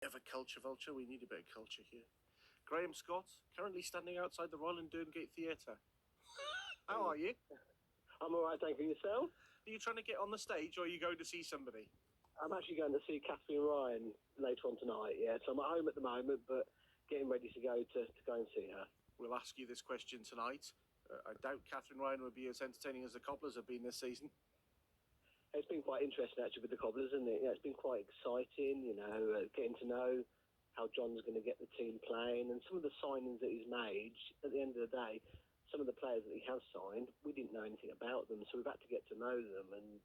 Of a culture vulture, we need a bit of culture here. Graham Scott, currently standing outside the Royal and Derngate Theatre. How are you? I'm all right, thank you. Yourself? Are you trying to get on the stage, or are you going to see somebody? I'm actually going to see Catherine Ryan later on tonight, yeah. So I'm at home at the moment, but getting ready to go and see her. We'll ask you this question tonight. I doubt Catherine Ryan will be as entertaining as the Cobblers have been this season. It's been quite interesting, actually, with the Cobblers, isn't it? It's been quite exciting, getting to know how John's going to get the team playing, and some of the signings that he's made, at the end of the day, some of the players that he has signed, we didn't know anything about them, so we've had to get to know them, and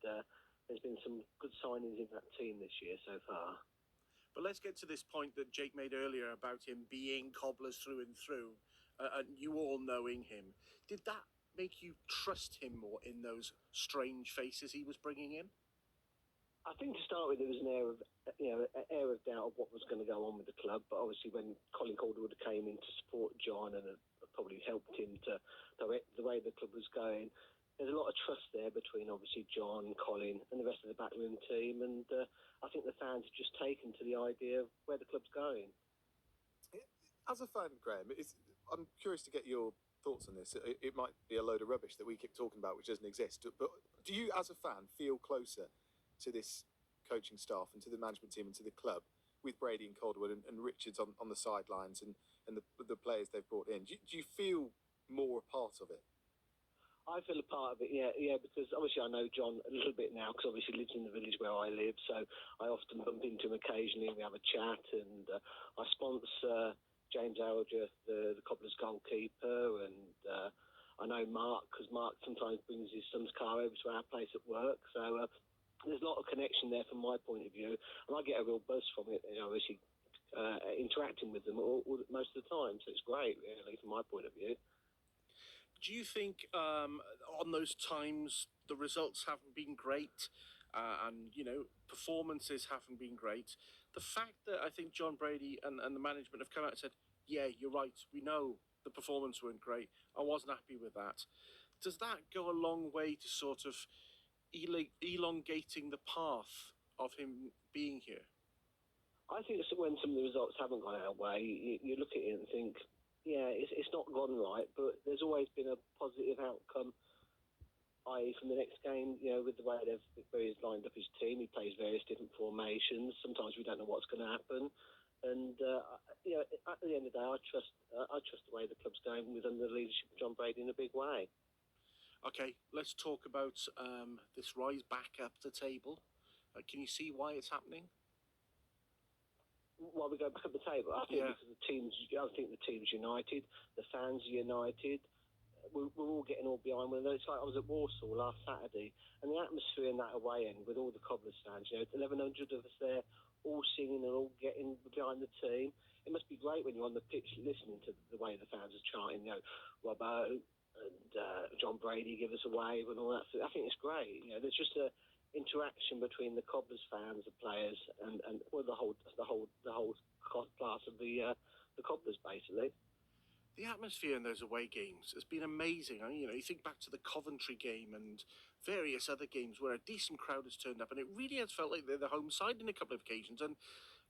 there's been some good signings in that team this year so far. But let's get to this point that Jake made earlier about him being Cobblers through and through, and you all knowing him. Did that make you trust him more in those strange faces he was bringing in? I think to start with, there was an air of doubt of what was going to go on with the club. But obviously, when Colin Calderwood came in to support John and probably helped him to direct the way the club was going, there's a lot of trust there between obviously John, Colin, and the rest of the backroom team. And I think the fans have just taken to the idea of where the club's going. As a fan, Graham, I'm curious to get your thoughts on this. It might be a load of rubbish that we keep talking about, which doesn't exist. But do you, as a fan, feel closer to this coaching staff and to the management team and to the club with Brady and Calderwood and Richards on the sidelines and the players they've brought in? Do you feel more a part of it? I feel a part of it, yeah, because obviously I know John a little bit now because obviously he lives in the village where I live, so I often bump into him occasionally and we have a chat, and I sponsor James Alger, the Cobblers goalkeeper, and I know Mark, because Mark sometimes brings his son's car over to our place at work, so there's a lot of connection there from my point of view, and I get a real buzz from it, obviously interacting with them most of the time, so it's great, really, from my point of view. Do you think on those times the results haven't been great and, performances haven't been great? The fact that I think John Brady and the management have come out and said, yeah, you're right, we know the performance weren't great, I wasn't happy with that. Does that go a long way to sort of elongating the path of him being here? I think when some of the results haven't gone our way, you look at it and think, yeah, it's not gone right, but there's always been a positive outcome, i.e. from the next game, with the way where he's lined up his team, he plays various different formations. Sometimes we don't know what's going to happen. And, at the end of the day, I trust the way the club's going under the leadership of John Brady in a big way. Okay, let's talk about this rise back up the table. Can you see why it's happening? While we go back up the table, I think because the team's united, the fans are united. We're all getting all behind one another. It's like I was at Warsaw last Saturday, and the atmosphere in that away end with all the Cobblers fans, 1,100 of us there, all singing and all getting behind the team. It must be great when you're on the pitch listening to the way the fans are chanting, Robbo and John Brady give us a wave and all that. I think it's great. There's just a interaction between the Cobblers fans, the players, and the whole class of the Cobblers, basically. The atmosphere in those away games has been amazing. You think back to the Coventry game and various other games where a decent crowd has turned up, and it really has felt like they're the home side in a couple of occasions. And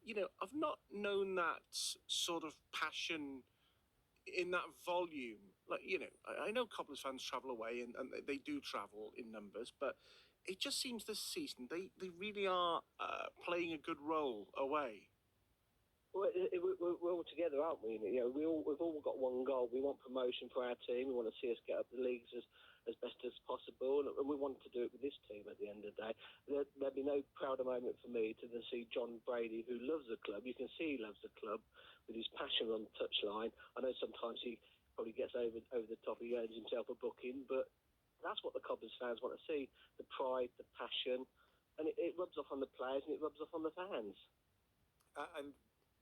I've not known that sort of passion in that volume. I know Cobblers fans travel away, and they do travel in numbers, but it just seems this season they really are playing a good role away. Well, we're all together, aren't we? We've all got one goal. We want promotion for our team. We want to see us get up the leagues as best as possible, and we want to do it with this team at the end of the day. There'd be no prouder moment for me to see John Brady, who loves the club. You can see he loves the club with his passion on the touchline. I know sometimes he probably gets over the top. He earns himself a booking, but that's what the Cobblers fans want to see, the pride, the passion, and it rubs off on the players and it rubs off on the fans. And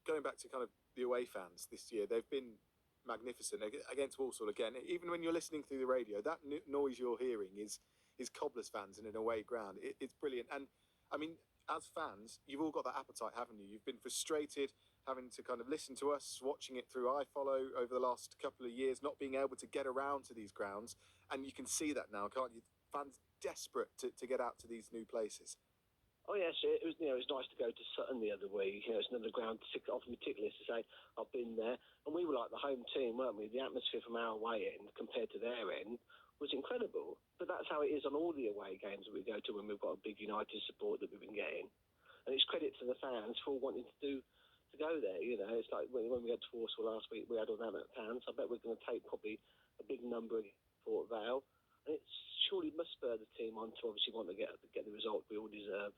going back to kind of the away fans this year, they've been magnificent against Walsall again. Even when you're listening through the radio, that noise you're hearing is Cobblers fans in an away ground. It's brilliant. And I mean, as fans, you've all got that appetite, haven't you? You've been frustrated having to kind of listen to us, watching it through iFollow over the last couple of years, not being able to get around to these grounds. And you can see that now, can't you? Fans desperate to get out to these new places. Oh yes, it was. It was nice to go to Sutton the other week. It's another ground often meticulous to say I've been there, and we were like the home team, weren't we? The atmosphere from our away end compared to their end was incredible. But that's how it is on all the away games that we go to when we've got a big United support that we've been getting, and it's credit to the fans for wanting to go there. It's like when we went to Warsaw last week, we had all that fans. I bet we're going to take probably a big number of Port Vale, and it surely must spur the team on to obviously want to get the result we all deserve.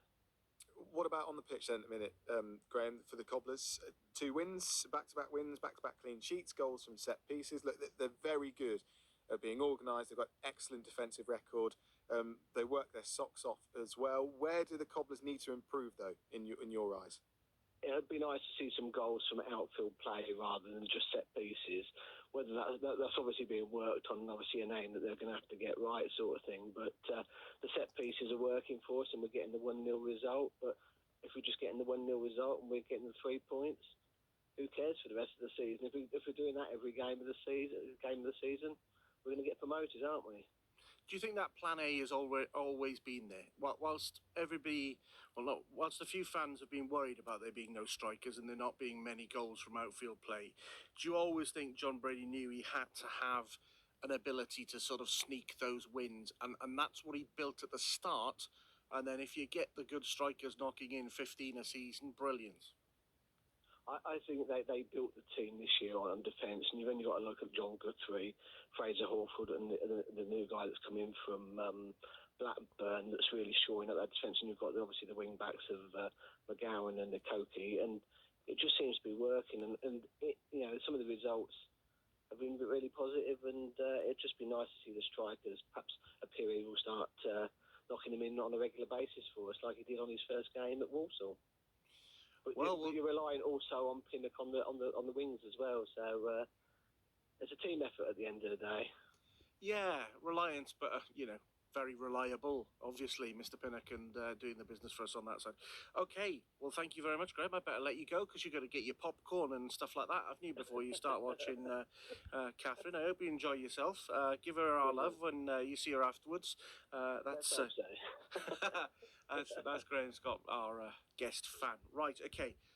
What about on the pitch then, at the minute, Graham, for the Cobblers? 2 wins, back-to-back wins, back-to-back clean sheets, goals from set pieces. Look, they're very good at being organised. They've got excellent defensive record. They work their socks off as well. Where do the Cobblers need to improve, though, in your eyes? It'd be nice to see some goals from outfield play rather than just set pieces. Whether that's obviously being worked on, obviously a name that they're going to have to get right, sort of thing. But the set pieces are working for us, and we're getting the 1-0 result. But if we're just getting the 1-0 result and we're getting the 3 points, who cares for the rest of the season? If we're doing that every game of the season, we're going to get promoted, aren't we? Do you think that plan A has always been there? Whilst everybody, well, no, whilst a few fans have been worried about there being no strikers and there not being many goals from outfield play, do you always think John Brady knew he had to have an ability to sort of sneak those wins? And that's what he built at the start. And then if you get the good strikers knocking in 15 a season, brilliant. I think they built the team this year on defence, and you've only got to look at John Guthrie, Fraser Hawford, and the new guy that's come in from Blackburn that's really shoring up that defence. And you've got obviously the wing backs of McGowan and Nkoki, and it just seems to be working. And some of the results have been really positive, and it'd just be nice to see the strikers. Perhaps a period will start knocking them in on a regular basis for us, like he did on his first game at Walsall. But you're relying also on Pinnock on the wings as well. So it's a team effort at the end of the day. Yeah, reliance, but very reliable. Obviously, Mr. Pinnock and doing the business for us on that side. Okay, well, thank you very much, Graham. I better let you go because you've got to get your popcorn and stuff like that, haven't you, before you start watching Catherine. I hope you enjoy yourself. Give her our love when you see her afterwards. That's that's Graham Scott, our guest fan. Right, okay.